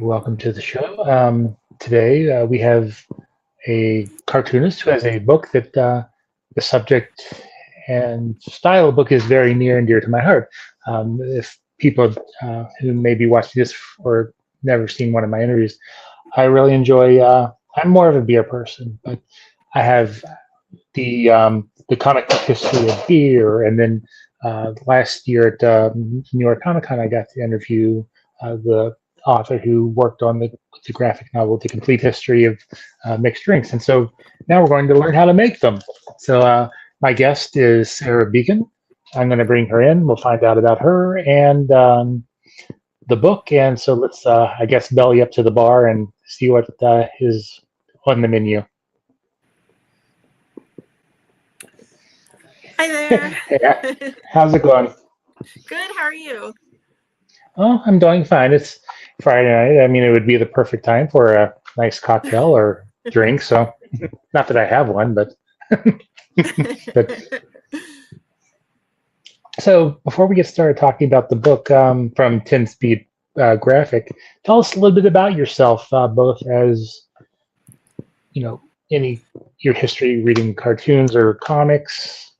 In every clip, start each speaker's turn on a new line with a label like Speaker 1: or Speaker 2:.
Speaker 1: welcome to the show. Today we have a cartoonist who has a book that the subject and style of the book is very near and dear to my heart. If people who may be watching this or never seen one of my interviews, I really enjoy. I'm more of a beer person, but I have the comic book history of beer, and then last year at New York Comic Con, I got to interview the author who worked on the graphic novel, The Complete History of Mixed Drinks, and so now we're going to learn how to make them. So my guest is Sarah Becan. I'm going to bring her in. We'll find out about her and the book, and so let's I guess belly up to the bar and see what is on the menu.
Speaker 2: Hi there.
Speaker 1: Hey, how's it going?
Speaker 2: Good. How are you?
Speaker 1: Oh, I'm doing fine. It's Friday night. I mean, it would be the perfect time for a nice cocktail or drink. So, not that I have one, but but so before we get started talking about the book from 10 Speed Graphic, tell us a little bit about yourself, both as any your history reading cartoons or comics,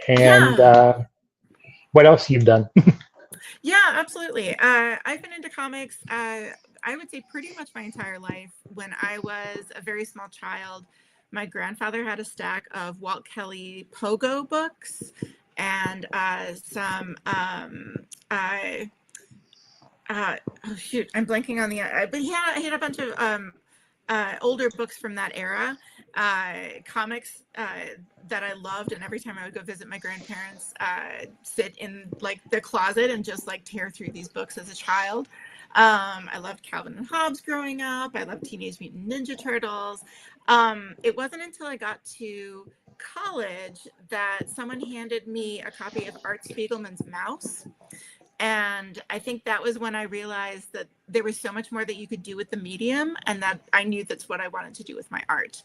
Speaker 1: and
Speaker 2: Yeah.
Speaker 1: what else you've done.
Speaker 2: Yeah, absolutely. I've been into comics, I would say pretty much my entire life. When I was a very small child, my grandfather had a stack of Walt Kelly Pogo books and some, oh shoot, I'm blanking on but he had a bunch of older books from that era, comics that I loved, and every time I would go visit my grandparents, sit in like the closet and just like tear through these books as a child. I loved Calvin and Hobbes growing up. I loved Teenage Mutant Ninja Turtles. It wasn't until I got to college that someone handed me a copy of Art Spiegelman's Mouse. And I think that was when I realized that there was so much more that you could do with the medium, and that I knew that's what I wanted to do with my art.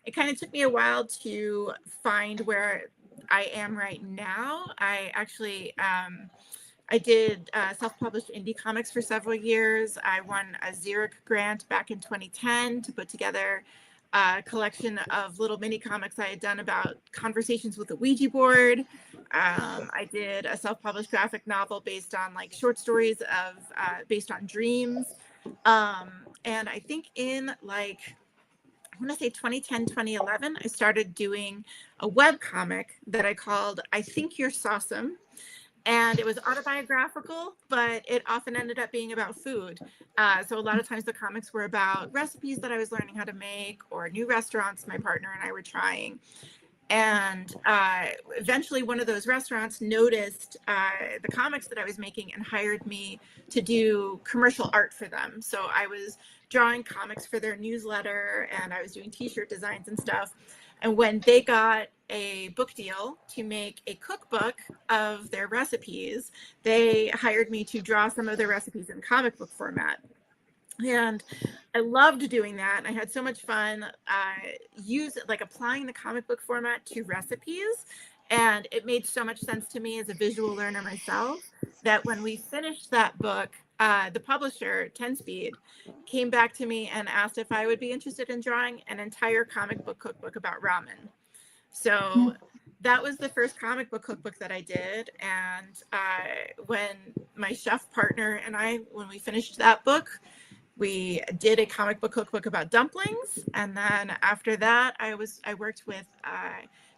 Speaker 2: It kind of took me a while to find where I am right now. I actually, I did self-published indie comics for several years. I won a Xeric grant back in 2010 to put together a collection of little mini comics I had done about conversations with a Ouija board. I did a self-published graphic novel based on like short stories based on dreams. And I think in like, I want to say 2010, 2011, I started doing a web comic that I called I Think You're Sawsome. And it was autobiographical, but it often ended up being about food. So a lot of times the comics were about recipes that I was learning how to make, or new restaurants my partner and I were trying. And eventually one of those restaurants noticed the comics that I was making and hired me to do commercial art for them. So I was drawing comics for their newsletter, and I was doing t-shirt designs and stuff. And when they got a book deal to make a cookbook of their recipes, they hired me to draw some of their recipes in comic book format. And I loved doing that. I had so much fun applying the comic book format to recipes. And it made so much sense to me as a visual learner myself that when we finished that book, the publisher, 10 Speed, came back to me and asked if I would be interested in drawing an entire comic book cookbook about ramen. So that was the first comic book cookbook that I did. And when my chef partner and I, when we finished that book, we did a comic book cookbook about dumplings. And then after that, I worked with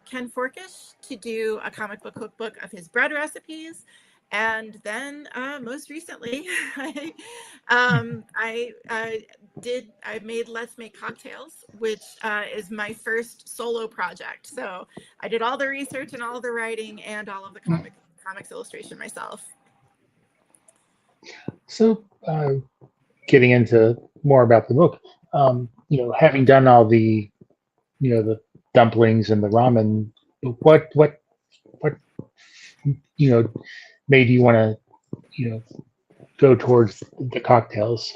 Speaker 2: Ken Forkish to do a comic book cookbook of his bread recipes. And then most recently, I made Let's Make Cocktails, which is my first solo project. So I did all the research and all the writing and all of the comics illustration myself.
Speaker 1: So, getting into more about the book, having done all the dumplings and the ramen, what made you want to go towards the cocktails?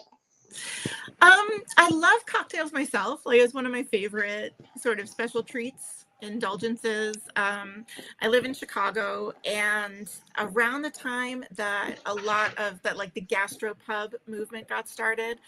Speaker 2: I love cocktails myself. Like, it's one of my favorite sort of special treats indulgences. I live in Chicago, and around the time that a lot of that, like the gastropub movement got started,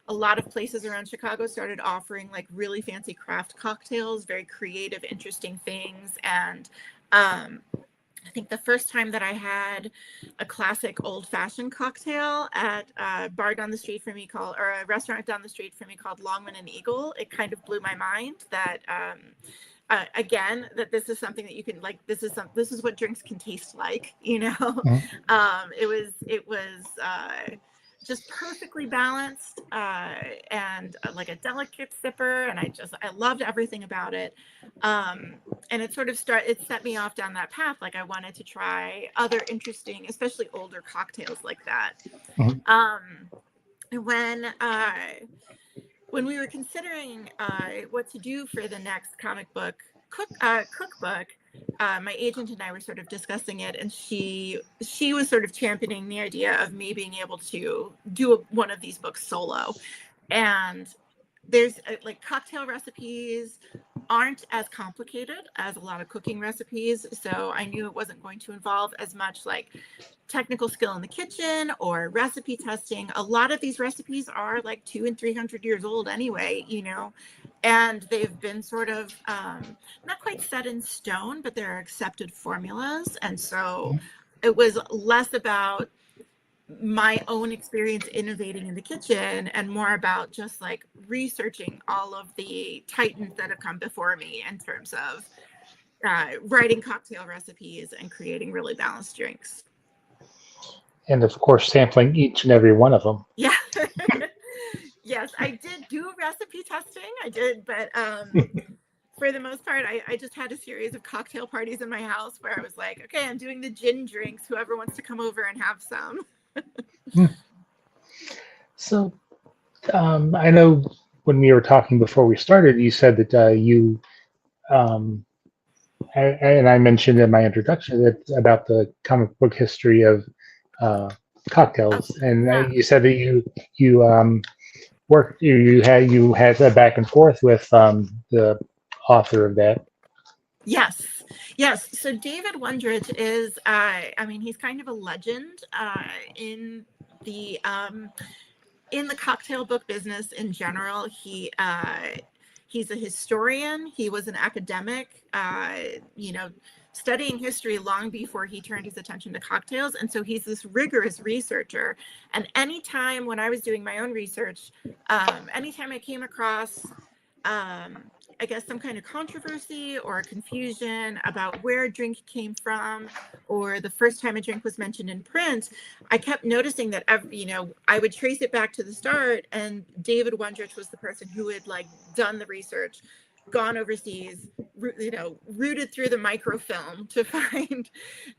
Speaker 2: a lot of places around Chicago started offering like really fancy craft cocktails, very creative, interesting things. And I think the first time that I had a classic old fashioned cocktail at a bar down the street from me called, or a restaurant down the street from me called Longman and Eagle, it kind of blew my mind that, again, that this is something that you can like, this is what drinks can taste like, you know?
Speaker 1: Mhm.
Speaker 2: It was just perfectly balanced, and like a delicate sipper. And I loved everything about it. And it set me off down that path. Like I wanted to try other interesting, especially older cocktails like that.
Speaker 1: Mhm.
Speaker 2: Um, when when we were considering what to do for the next comic book cookbook, my agent and I were sort of discussing it, and she was sort of championing the idea of me being able to do one of these books solo. And there's like cocktail recipes aren't as complicated as a lot of cooking recipes, so I knew it wasn't going to involve as much like technical skill in the kitchen or recipe testing. A lot of these recipes are like 200 and 300 years old anyway, you know, and they've been sort of not quite set in stone, but they're accepted formulas. And so it was less about my own experience innovating in the kitchen and more about just like researching all of the titans that have come before me in terms of writing cocktail recipes and creating really balanced drinks.
Speaker 1: And of course, sampling each and every one of them.
Speaker 2: Yeah. Yes, I did do recipe testing. I did, but for the most part, I just had a series of cocktail parties in my house where I was like, okay, I'm doing the gin drinks. Whoever wants to come over and have some.
Speaker 1: So I know when we were talking before we started, you said that um, and I mentioned in my introduction that about the comic book history of uh,
Speaker 2: Oh,
Speaker 1: cocktails, and
Speaker 2: yeah.
Speaker 1: you said that you worked you had a back and forth with the author of that.
Speaker 2: Yes. Yes. So David Wondrich is, I mean, he's kind of a legend in the cocktail book business in general. He's a historian. He was an academic, you know, studying history long before he turned his attention to cocktails. And so he's this rigorous researcher. And anytime when I was doing my own research, anytime I came across, I guess, some kind of controversy or confusion about where a drink came from, or the first time a drink was mentioned in print, I kept noticing that you know, I would trace it back to the start, and David Wondrich was the person who had like done the research, gone overseas, you know, rooted through the microfilm to find,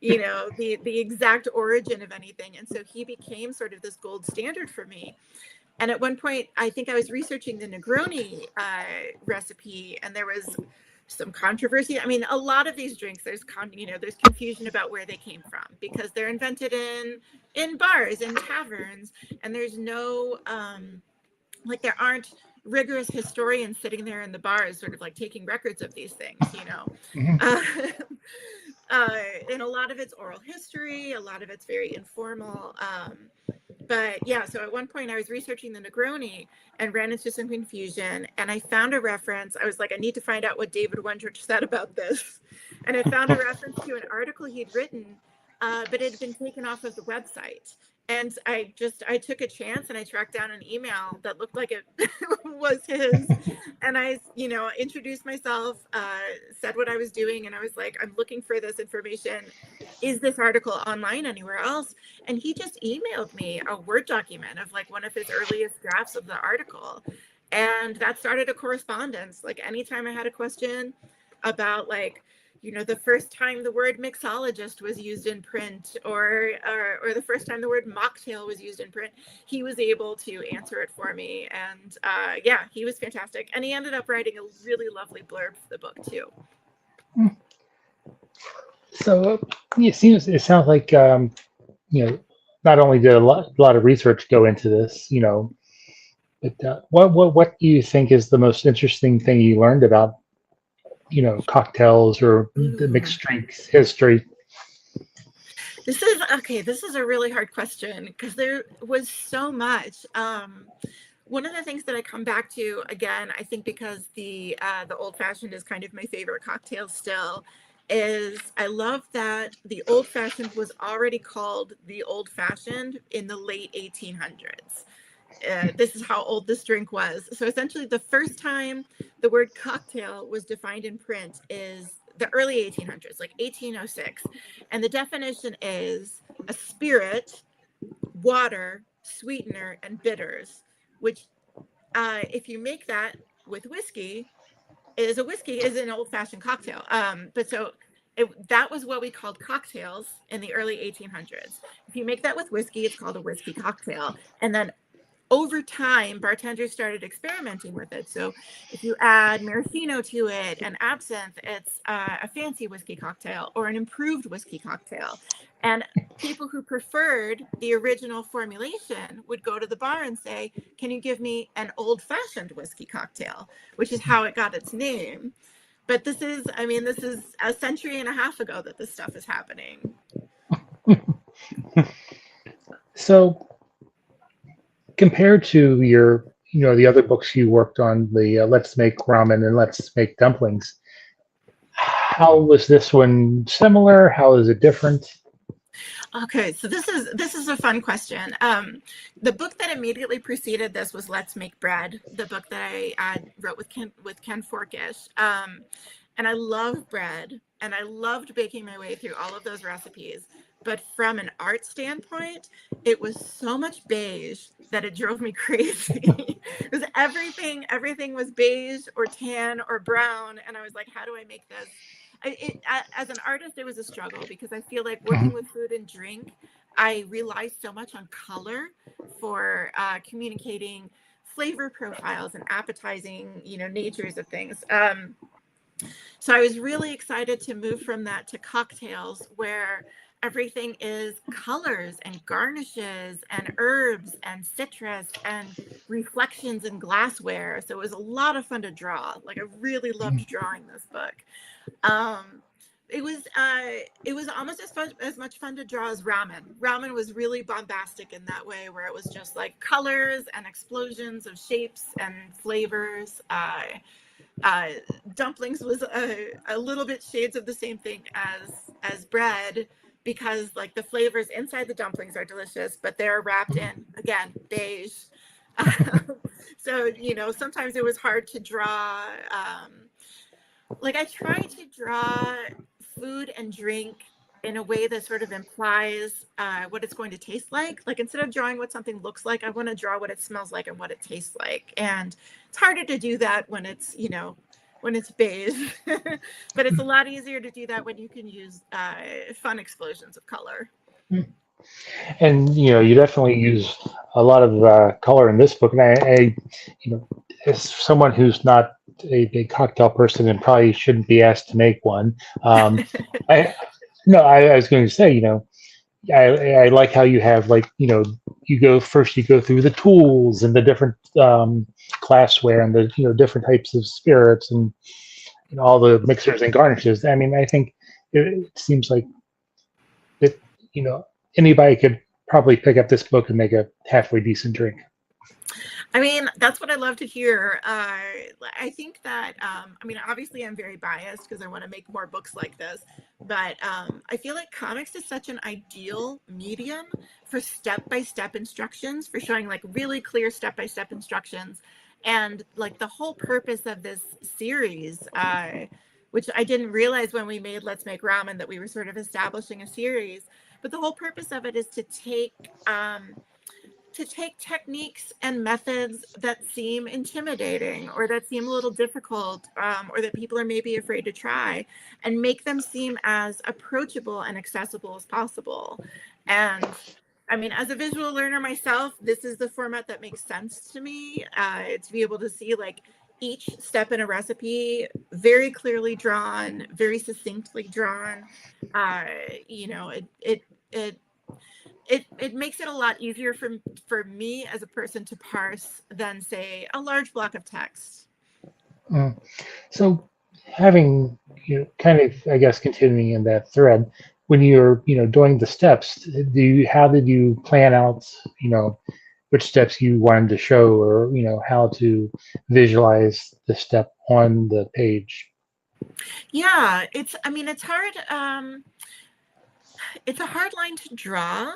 Speaker 2: you know, the exact origin of anything. And so he became sort of this gold standard for me. And at one point, I think I was researching the Negroni recipe, and there was some controversy. I mean, a lot of these drinks, there's there's confusion about where they came from because they're invented in bars, in taverns, and there's no like there aren't rigorous historians sitting there in the bars, sort of like taking records of these things, you know.
Speaker 1: Mhm.
Speaker 2: And a lot of it's oral history, a lot of it's very informal. But yeah, so at one point I was researching the Negroni and ran into some confusion, and I found a reference. I was like, I need to find out what David Wondrich said about this. And I found a reference to an article he'd written, but it had been taken off of the website. And I took a chance and I tracked down an email that looked like it was his. And I, you know, introduced myself, said what I was doing. And I was like, I'm looking for this information. Is this article online anywhere else? And he just emailed me a Word document of like one of his earliest drafts of the article. And that started a correspondence. Like anytime I had a question about like, you know, the first time the word mixologist was used in print, or the first time the word mocktail was used in print, he was able to answer it for me. And yeah, he was fantastic. And he ended up writing a really lovely blurb for the book too.
Speaker 1: So it sounds like you know, not only did a lot of research go into this, you know, but what do you think is the most interesting thing you learned about cocktails or the
Speaker 2: Ooh.
Speaker 1: mixed drinks history?
Speaker 2: This is a really hard question because there was so much. One of the things that I come back to again, I think because the old fashioned is kind of my favorite cocktail still, is I love that the old fashioned was already called the old fashioned in the late 1800s. This is how old this drink was. So essentially, the first time the word cocktail was defined in print is the early 1800s, like 1806. And the definition is a spirit, water, sweetener, and bitters, which, if you make that with whiskey is an old fashioned cocktail. But so that was what we called cocktails in the early 1800s. If you make that with whiskey, it's called a whiskey cocktail. And then over time, bartenders started experimenting with it. So if you add maraschino to it and absinthe, it's a fancy whiskey cocktail or an improved whiskey cocktail. And people who preferred the original formulation would go to the bar and say, "Can you give me an old-fashioned whiskey cocktail?" Which is how it got its name. But this is a century and a half ago that this stuff is happening.
Speaker 1: So compared to the other books you worked on, the Let's Make Ramen and Let's Make Dumplings, how was this one similar? How is it different?
Speaker 2: Okay, so this is a fun question. The book that immediately preceded this was Let's Make Bread, the book that I wrote with Ken Forkish. And I love bread, and I loved baking my way through all of those recipes. But from an art standpoint, it was so much beige that it drove me crazy. Because everything was beige or tan or brown, and I was like, how do I make this? As an artist, it was a struggle because I feel like working
Speaker 1: Mhm.
Speaker 2: with food and drink, I rely so much on color for communicating flavor profiles and appetizing, natures of things. So I was really excited to move from that to cocktails where everything is colors and garnishes and herbs and citrus and reflections in glassware. So it was a lot of fun to draw. Like I really loved drawing this book. Um, it was almost as much fun to draw as ramen. Ramen was really bombastic in that way, where it was just like colors and explosions of shapes and flavors. Uh, Dumplings was a little bit shades of the same thing as bread because like the flavors inside the dumplings are delicious, but they're wrapped in again beige. So sometimes it was hard to draw. Like I try to draw food and drink in a way that sort of implies what it's going to taste like. Like instead of drawing what something looks like, I want to draw what it smells like and what it tastes like. And it's harder to do that when it's when it's beige, but it's a lot easier to do that when you can use fun explosions of color.
Speaker 1: And you definitely use a lot of color in this book. And you know, as someone who's not a big cocktail person and probably shouldn't be asked to make one, I no, I was going to say, I like how you have like you go through the tools and the different glassware and the different types of spirits and all the mixers and garnishes. I mean, I think it seems like that you know anybody could probably pick up this book and make a halfway decent drink.
Speaker 2: I mean, that's what I love to hear. I think that, obviously I'm very biased because I want to make more books like this, but I feel like comics is such an ideal medium for step-by-step instructions, for showing like really clear step-by-step instructions. And like the whole purpose of this series, which I didn't realize when we made Let's Make Ramen that we were sort of establishing a series, but the whole purpose of it is to take techniques and methods that seem intimidating or that seem a little difficult, or that people are maybe afraid to try, and make them seem as approachable and accessible as possible. And I mean, as a visual learner myself, this is the format that makes sense to me, to be able to see like each step in a recipe very clearly drawn, very succinctly drawn. Uh, you know, it makes it a lot easier for me as a person to parse than say a large block of text.
Speaker 1: Mm. So having, kind of, I guess, continuing in that thread, when you're, doing the steps, how did you plan out, which steps you wanted to show, or, how to visualize the step on the page?
Speaker 2: Yeah, I mean, it's hard. It's a hard line to draw,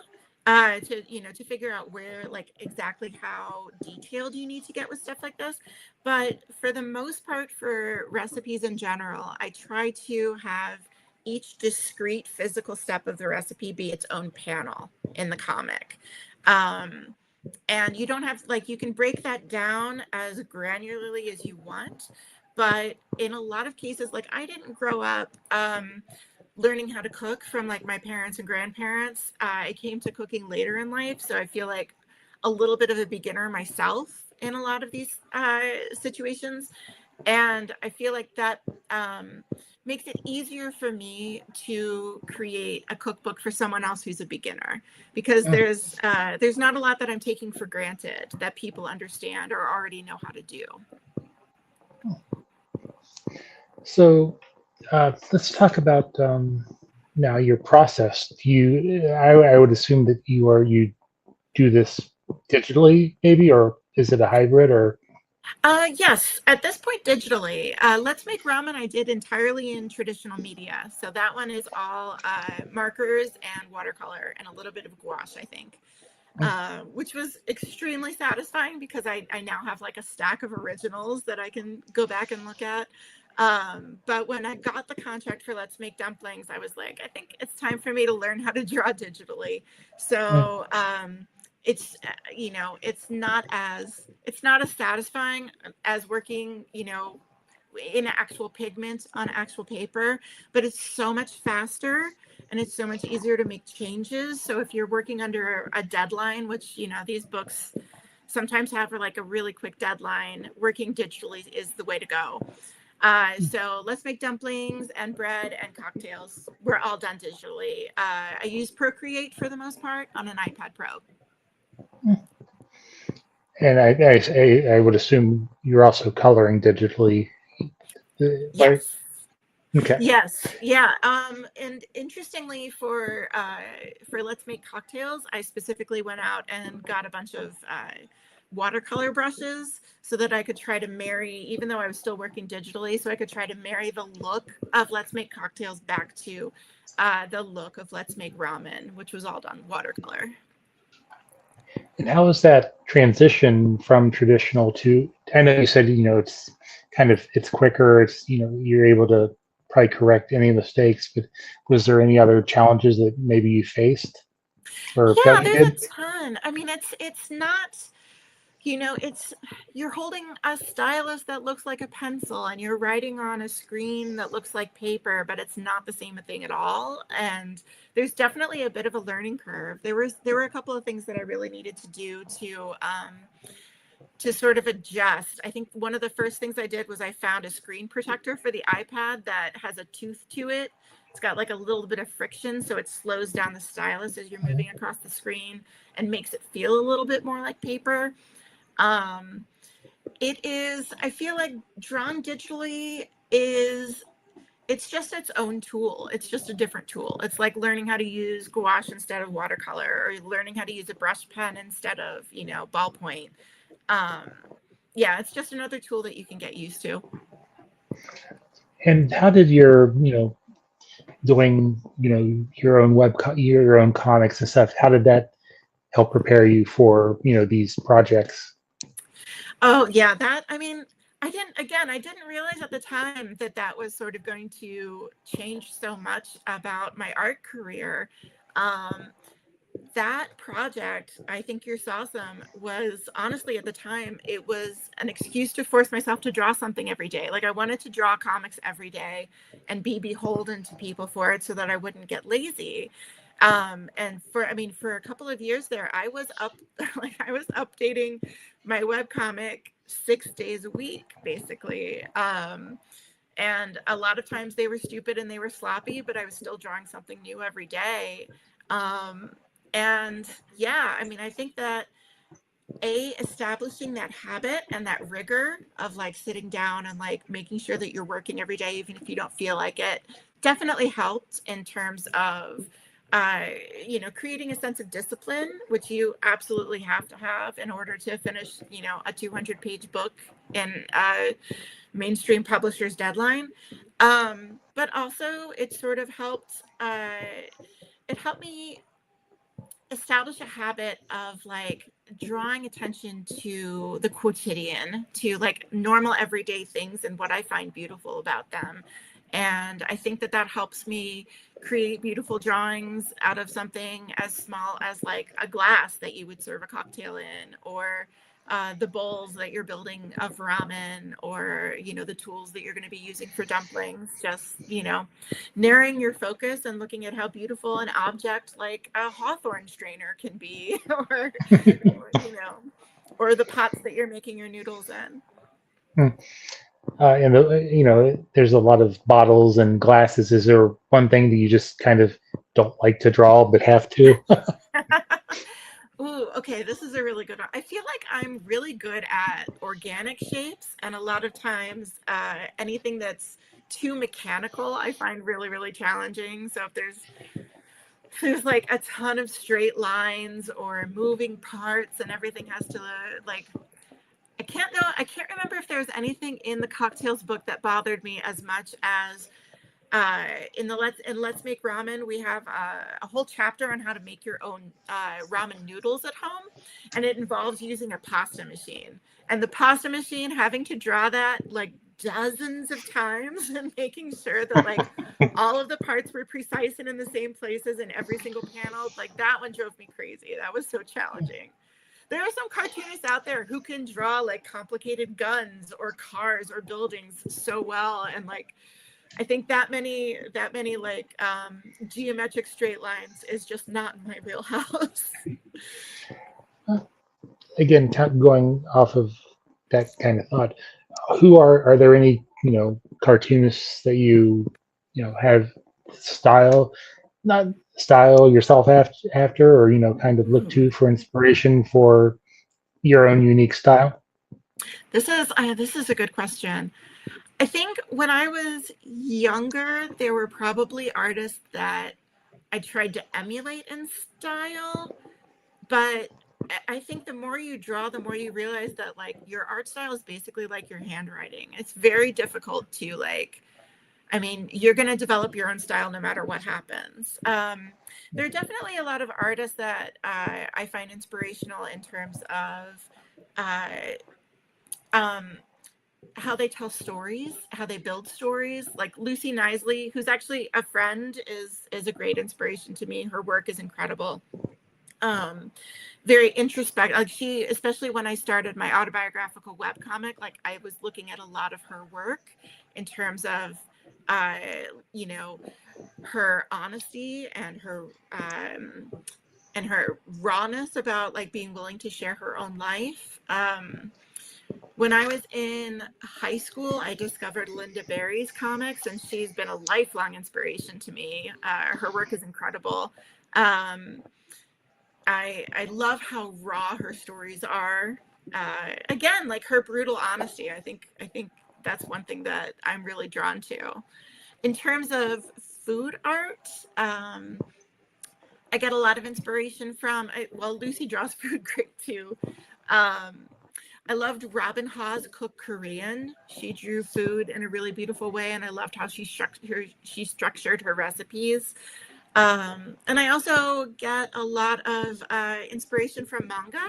Speaker 2: to figure out where, like, exactly how detailed you need to get with stuff like this. But for the most part, for recipes in general, I try to have each discrete physical step of the recipe be its own panel in the comic. um, and you don't have, like, you can break that down as granularly as you want, but in a lot of cases, like, I didn't grow up learning how to cook from, like, my parents and grandparents. I came to cooking later in life, so I feel like a little bit of a beginner myself in a lot of these situations. And I feel like that makes it easier for me to create a cookbook for someone else who's a beginner, because
Speaker 1: Mm.
Speaker 2: there's not a lot that I'm taking for granted that people understand or already know how to do.
Speaker 1: So let's talk about now your process. I would assume that you do this digitally, maybe, or is it a hybrid, or?
Speaker 2: Yes, at this point, digitally. Let's Make Ramen, I did entirely in traditional media. So that one is all markers and watercolor and a little bit of gouache, I think, which was extremely satisfying because I now have, like, a stack of originals that I can go back and look at. But when I got the contract for Let's Make Dumplings, I was like, I think it's time for me to learn how to draw digitally.
Speaker 1: Mm.
Speaker 2: So it's it's not as satisfying as working, in actual pigment on actual paper, but it's so much faster and it's so much easier to make changes. So if you're working under a deadline, which, these books sometimes have, like, a really quick deadline, working digitally is the way to go. So Let's Make Dumplings and Bread and Cocktails were all done digitally. I use Procreate for the most part on an iPad Pro.
Speaker 1: And I would assume you're also coloring digitally, right?
Speaker 2: Yes.
Speaker 1: Okay.
Speaker 2: Yes, yeah. And interestingly, for Let's Make Cocktails, I specifically went out and got a bunch of watercolor brushes so that I could try to marry, even though I was still working digitally, so I could try to marry the look of Let's Make Cocktails back to the look of Let's Make Ramen, which was all done watercolor.
Speaker 1: And how is that transition from traditional to? I know you said, it's quicker. You're able to probably correct any mistakes. But was there any other challenges that maybe you faced or
Speaker 2: Yeah,
Speaker 1: felt you
Speaker 2: there's a
Speaker 1: did?
Speaker 2: ton. I mean, it's not, it's, you're holding a stylus that looks like a pencil and you're writing on a screen that looks like paper, but it's not the same thing at all. And there's definitely a bit of a learning curve. There were a couple of things that I really needed to do to sort of adjust. I think one of the first things I did was I found a screen protector for the iPad that has a tooth to it. It's got, like, a little bit of friction, so it slows down the stylus as you're moving across the screen and makes it feel a little bit more like paper. Um, it is, I feel like drawn digitally is, it's just its own tool. It's just a different tool. It's like learning how to use gouache instead of watercolor, or learning how to use a brush pen instead of, ballpoint. Um, yeah, it's just another tool that you can get used to.
Speaker 1: And how did your, doing, your own your own comics and stuff, how did that help prepare you for, these projects?
Speaker 2: Oh, yeah, I mean, I didn't realize at the time that that was sort of going to change so much about my art career. Um, that project, I Think You're Awesome, was honestly, at the time, it was an excuse to force myself to draw something every day. Like, I wanted to draw comics every day and be beholden to people for it so that I wouldn't get lazy. And for a couple of years there, I was up, like, I was updating my webcomic 6 days a week, basically. And a lot of times they were stupid and they were sloppy, but I was still drawing something new every day. Um, and yeah, I mean, I think that establishing that habit and that rigor of like sitting down and like making sure that you're working every day, even if you don't feel like it, definitely helped in terms of, uh, creating a sense of discipline, which you absolutely have to have in order to finish, a 200-page book in a mainstream publisher's deadline. But also it sort of helped, it helped me establish a habit of like drawing attention to the quotidian, to like normal everyday things and what I find beautiful about them. And I think that that helps me create beautiful drawings out of something as small as like a glass that you would serve a cocktail in, or the bowls that you're building of ramen, or the tools that you're going to be using for dumplings. Just narrowing your focus and looking at how beautiful an object like a hawthorn strainer can be, or or the pots that you're making your noodles in.
Speaker 1: Hmm. And there's a lot of bottles and glasses. Is there one thing that you just kind of don't like to draw but have to?
Speaker 2: Ooh, okay, this is a really good one. I feel like I'm really good at organic shapes, and a lot of times anything that's too mechanical, I find really, really challenging. So if there's like a ton of straight lines or moving parts and everything has to like, I can't remember if there's anything in the cocktails book that bothered me as much as in Let's Make Ramen. We have a whole chapter on how to make your own ramen noodles at home, and it involves using a pasta machine, and the pasta machine having to draw that like dozens of times and making sure that like all of the parts were precise and in the same places in every single panel. Like that one drove me crazy. That was so challenging. There are some cartoonists out there who can draw like complicated guns or cars or buildings so well, and like I think that many like geometric straight lines is just not in my wheelhouse.
Speaker 1: Again, going off of that kind of thought, who are there any cartoonists that have style, not style yourself after, or kind of look to for inspiration for your own unique style?
Speaker 2: This is a good question. I think when I was younger, there were probably artists that I tried to emulate in style, but I think the more you draw, the more you realize that like your art style is basically like your handwriting. It's very difficult to like, I mean, you're going to develop your own style no matter what happens. There are definitely a lot of artists that I find inspirational in terms of uh, um, how they tell stories, how they build stories. Like Lucy Knisley, who's actually a friend, is a great inspiration to me. Her work is incredible. Very introspective. Like she, especially when I started my autobiographical webcomic, like I was looking at a lot of her work in terms of, uh, you know, her honesty and her rawness about like being willing to share her own life. When I was in high school, I discovered Linda Berry's comics, and she's been a lifelong inspiration to me. Her work is incredible. Um, I love how raw her stories are. Again, like her brutal honesty. I think that's one thing that I'm really drawn to. In terms of food art, I get a lot of inspiration from. Well, Lucy draws food great too. Um, I loved Robin Ha's Cook Korean. She drew food in a really beautiful way, and I loved how she structured her recipes. And I also get a lot of inspiration from manga.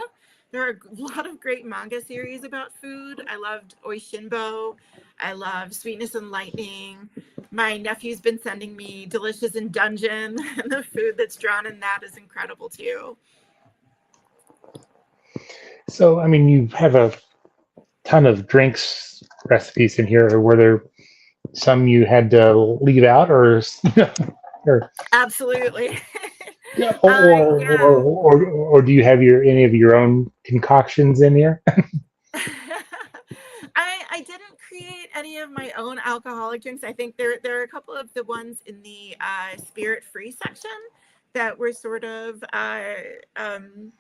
Speaker 2: There are a lot of great manga series about food. I loved Oishinbo. I love Sweetness and Lightning. My nephew's been sending me Delicious in Dungeon, and the food that's drawn in that is incredible too.
Speaker 1: So, I mean, you have a ton of drinks recipes in here. Were there some you had to leave out, or or
Speaker 2: Absolutely.
Speaker 1: yeah,
Speaker 2: Yeah.
Speaker 1: or do you have any of your own concoctions in here?
Speaker 2: I didn't create any of my own alcoholic drinks. I think there are a couple of the ones in the spirit free section that were sort of um,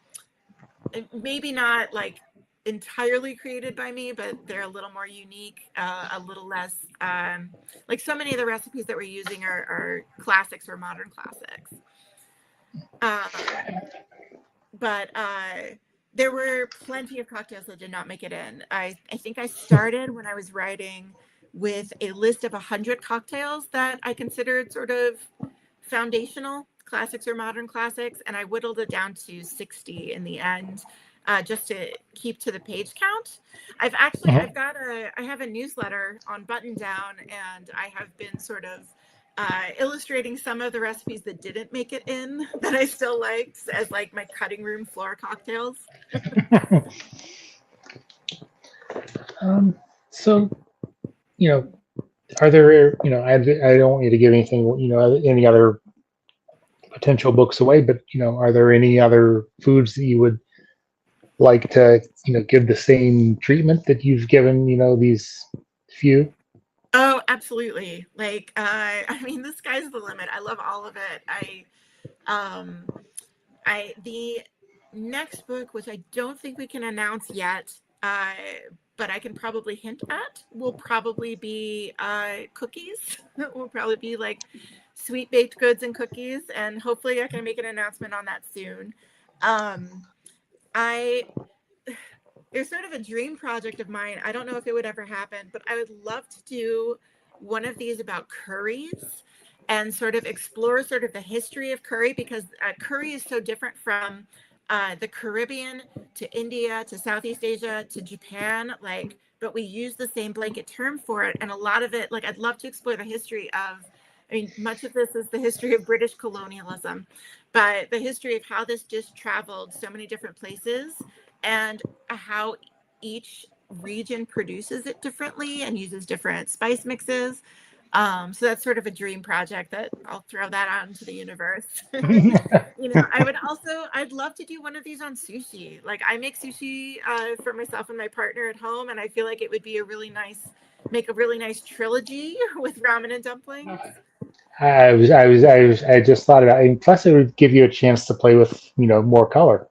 Speaker 2: maybe not like entirely created by me, but they're a little more unique, a little less like so many of the recipes that we're using are classics or modern classics. Um, but there were plenty of cocktails that did not make it in. I think I started when I was writing with a list of 100 cocktails that I considered sort of foundational classics or modern classics, and I whittled it down to 60 in the end, just to keep to the page count.
Speaker 1: Mhm.
Speaker 2: I have a newsletter on Button Down, and I have been sort of illustrating some of the recipes that didn't make it in that I still liked as like my cutting room floor cocktails.
Speaker 1: um, so, you know, are there, I don't want you to give anything, any other potential books away, but, are there any other foods that you would like to, give the same treatment that you've given, these few?
Speaker 2: Oh, absolutely. Like, I mean, the sky's the limit. I love all of it. Um, the next book, which I don't think we can announce yet, but I can probably hint at, will probably be cookies. Will probably be like sweet baked goods and cookies, and hopefully I can make an announcement on that soon. Um, I There's sort of a dream project of mine. I don't know if it would ever happen, but I would love to do one of these about curries and sort of explore sort of the history of curry, because curry is so different from the Caribbean to India to Southeast Asia to Japan. Like, but we use the same blanket term for it, and a lot of it, like, I'd love to explore the history of. I mean, much of this is the history of British colonialism, but the history of how this dish traveled so many different places, and how each region produces it differently and uses different spice mixes. So that's sort of a dream project that I'll throw that out into the universe. I'd love to do one of these on sushi. Like, I make sushi for myself and my partner at home, and I feel like it would be make a really nice trilogy with ramen and dumplings.
Speaker 1: I just thought about it. And plus, it would give you a chance to play with, more color.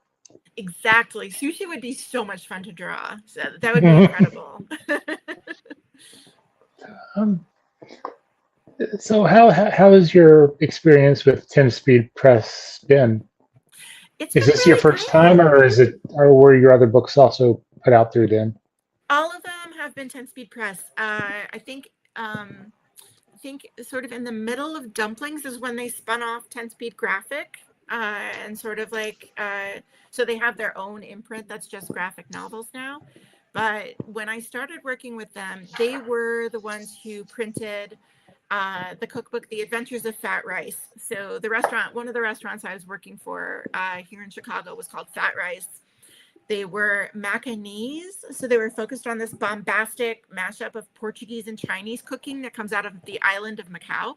Speaker 2: Exactly. Sushi would be so much fun to draw. So that would be incredible.
Speaker 1: um, so how has your experience with 10-speed press been?
Speaker 2: It's
Speaker 1: Is
Speaker 2: been
Speaker 1: this your
Speaker 2: really
Speaker 1: first time,
Speaker 2: great.
Speaker 1: or were your other books also put out through them?
Speaker 2: All of them have been 10 speed press. I think sort of in the middle of dumplings is when they spun off 10 speed graphic, and sort of like so they have their own imprint that's just graphic novels now. But when I started working with them, they were the ones who printed the cookbook, The Adventures of Fat Rice. So one of the restaurants I was working for here in Chicago was called Fat Rice. They were Macanese, so they were focused on this bombastic mashup of Portuguese and Chinese cooking that comes out of the island of Macau.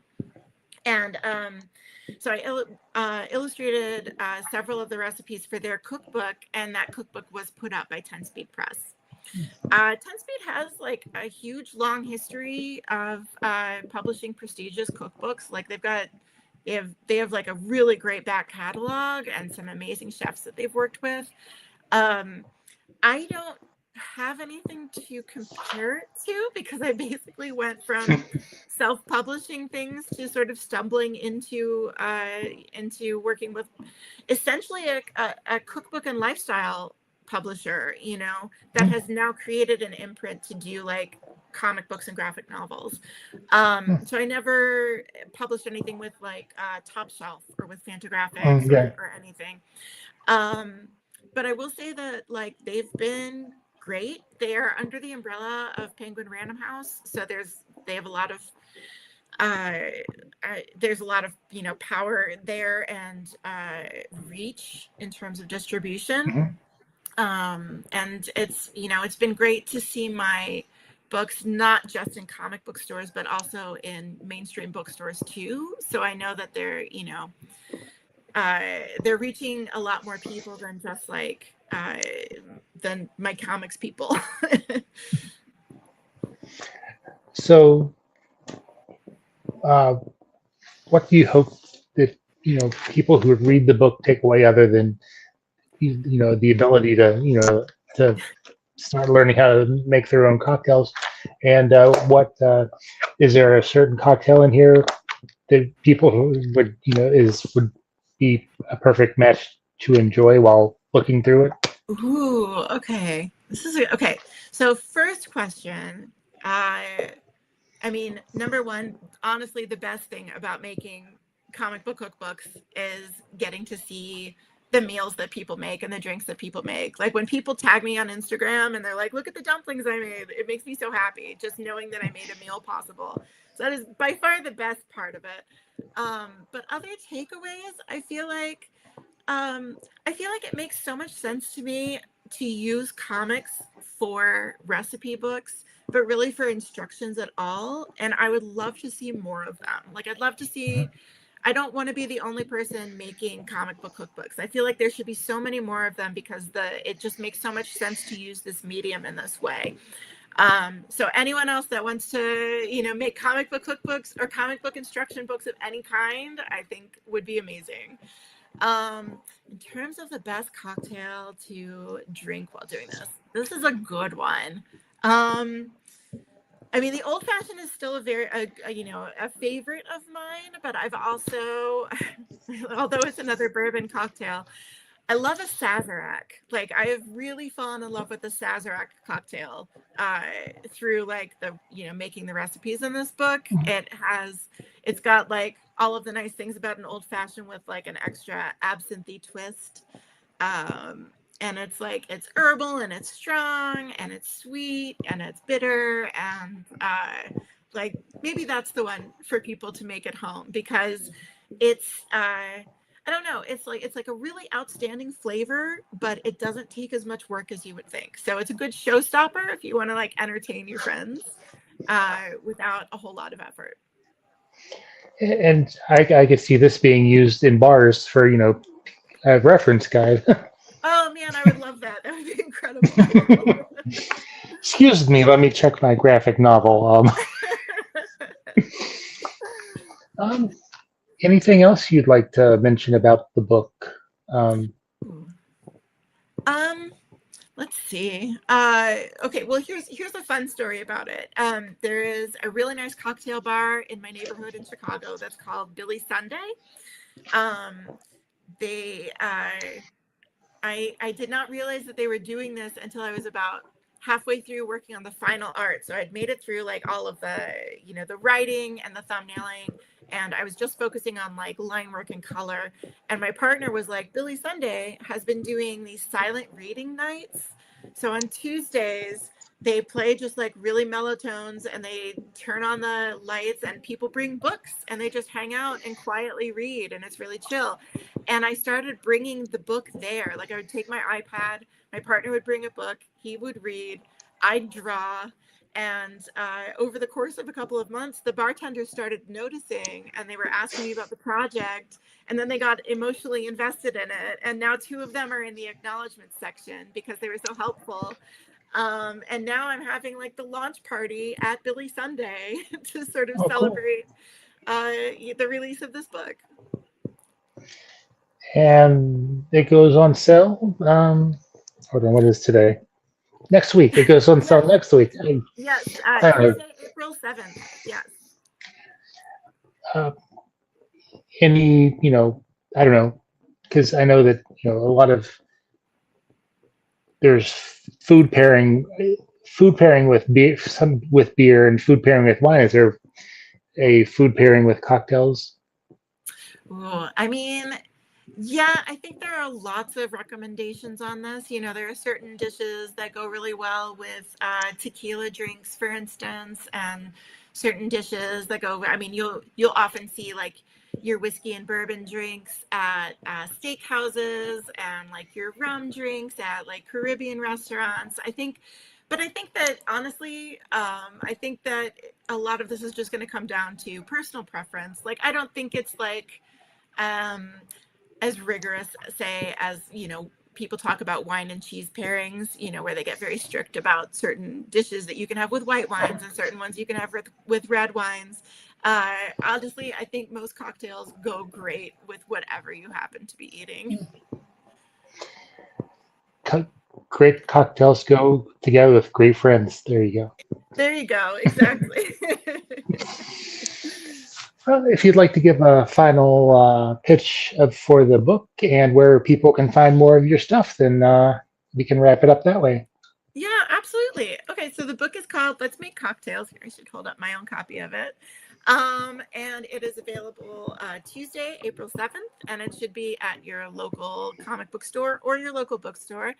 Speaker 2: And so I illustrated several of the recipes for their cookbook, and that cookbook was put out by 10 Speed Press. 10 Speed has like a huge long history of publishing prestigious cookbooks. Like, they have like a really great back catalog and some amazing chefs that they've worked with. I don't have anything to compare it to, because I basically went from self-publishing things to sort of stumbling into working with essentially a cookbook and lifestyle publisher, that has now created an imprint to do like comic books and graphic novels. So I never published anything with like Top Shelf or with Fantagraphics
Speaker 1: Yeah.
Speaker 2: or anything. Um, but I will say that like they've been great. They are under the umbrella of Penguin Random House, so they have a lot of uh, there's a lot of power there and reach in terms of distribution.
Speaker 1: Mhm.
Speaker 2: And it's been great to see my books not just in comic book stores but also in mainstream bookstores too. So I know that they're reaching a lot more people than just like than my comics people.
Speaker 1: So, uh, what do you hope that people who would read the book take away, other than the ability to to start learning how to make their own cocktails. And what is there a certain cocktail in here that people who would would be a perfect match to enjoy while looking through it?
Speaker 2: Ooh, okay. Okay. So first question, I mean, number one, honestly, the best thing about making comic book cookbooks is getting to see the meals that people make and the drinks that people make. Like when people tag me on Instagram and they're like, look at the dumplings I made, it makes me so happy just knowing that I made a meal possible. So that is by far the best part of it. But other takeaways, I feel like it makes so much sense to me to use comics for recipe books, but really for instructions at all. And I would love to see more of them. Like, I'd love to see, I don't want to be the only person making comic book cookbooks. I feel like there should be so many more of them because it just makes so much sense to use this medium in this way. So anyone else that wants to, make comic book cookbooks or comic book instruction books of any kind, I think would be amazing. In terms of the best cocktail to drink while doing this is a good one. I mean, the old fashioned is still a favorite of mine, but I've also, although it's another bourbon cocktail, I love a Sazerac. Like, I have really fallen in love with the Sazerac cocktail through like making the recipes in this book. It's got like all of the nice things about an old fashioned with like an extra absinthe twist. And it's like, it's herbal and it's strong and it's sweet and it's bitter. And like, maybe that's the one for people to make at home because it's, I don't know. It's like a really outstanding flavor, but it doesn't take as much work as you would think. So it's a good showstopper if you want to like entertain your friends without a whole lot of effort.
Speaker 1: And I could see this being used in bars for a reference guide.
Speaker 2: Oh man, I would love that. That would be incredible.
Speaker 1: Excuse me, let me check my graphic novel. Um, anything else you'd like to mention about the book? Um,
Speaker 2: um, let's see. Okay, well here's a fun story about it. There is a really nice cocktail bar in my neighborhood in Chicago that's called Billy Sunday. They I did not realize that they were doing this until I was about halfway through working on the final art. So I'd made it through like all of the, the writing and the thumbnailing. And I was just focusing on like line work and color. And my partner was like, Billy Sunday has been doing these silent reading nights. So on Tuesdays, they play just like really mellow tones and they turn on the lights and people bring books and they just hang out and quietly read. And it's really chill. And I started bringing the book there. Like I would take my iPad, my partner would bring a book, he would read, I'd draw. And over the course of a couple of months, the bartenders started noticing and they were asking me about the project. And then they got emotionally invested in it. And now two of them are in the acknowledgement section because they were so helpful. And now I'm having like the launch party at Billy Sunday to sort of
Speaker 1: oh, cool.
Speaker 2: celebrate the release of this book.
Speaker 1: And it goes on sale. Hold on, what is today? Next week. It goes on sale next week.
Speaker 2: Yes,
Speaker 1: I don't
Speaker 2: Tuesday, April 7th. Yes.
Speaker 1: know. Any, I don't know, because I know that a lot of there's food pairing with beer, some with beer, and food pairing with wine. Is there a food pairing with cocktails?
Speaker 2: Ooh, I mean, yeah, I think there are lots of recommendations on this. There are certain dishes that go really well with tequila drinks, for instance, and certain dishes that go. I mean, you'll often see like your whiskey and bourbon drinks at steakhouses and like your rum drinks at like Caribbean restaurants. But I think that honestly, I think that a lot of this is just going to come down to personal preference. Like, I don't think it's like um, as rigorous, say, as people talk about wine and cheese pairings, where they get very strict about certain dishes that you can have with white wines and certain ones you can have with red wines. Honestly, I think most cocktails go great with whatever you happen to be eating.
Speaker 1: great cocktails go together with great friends. There you go.
Speaker 2: There you go. Exactly.
Speaker 1: Well, if you'd like to give a final pitch for the book and where people can find more of your stuff, then we can wrap it up that way.
Speaker 2: Yeah, absolutely. Okay, so the book is called Let's Make Cocktails. Here, I should hold up my own copy of it. And it is available Tuesday, April 7th, and it should be at your local comic book store or your local bookstore.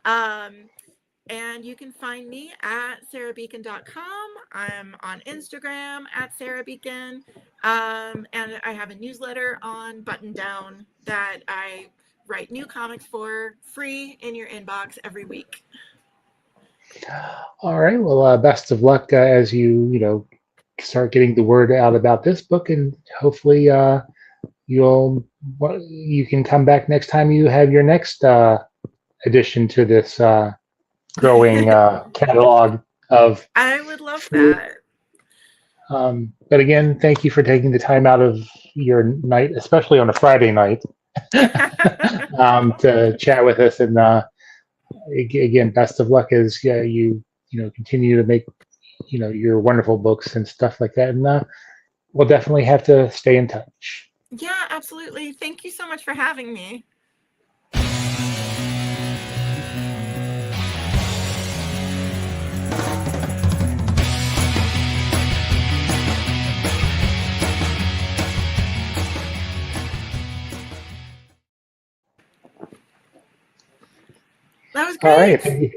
Speaker 2: And you can find me at sarahbecan.com. I'm on Instagram at sarahbecan. And I have a newsletter on Button Down that I write new comics for free in your inbox every week.
Speaker 1: All right. Well, best of luck as you start getting the word out about this book, and hopefully you can come back next time you have your next addition to this growing catalog of.
Speaker 2: I would love that.
Speaker 1: But again, thank you for taking the time out of your night, especially on a Friday night, to chat with us. And again, best of luck as you continue to make your wonderful books and stuff like that. And we'll definitely have to stay in touch.
Speaker 2: Yeah, absolutely. Thank you so much for having me. That was great.
Speaker 1: All right.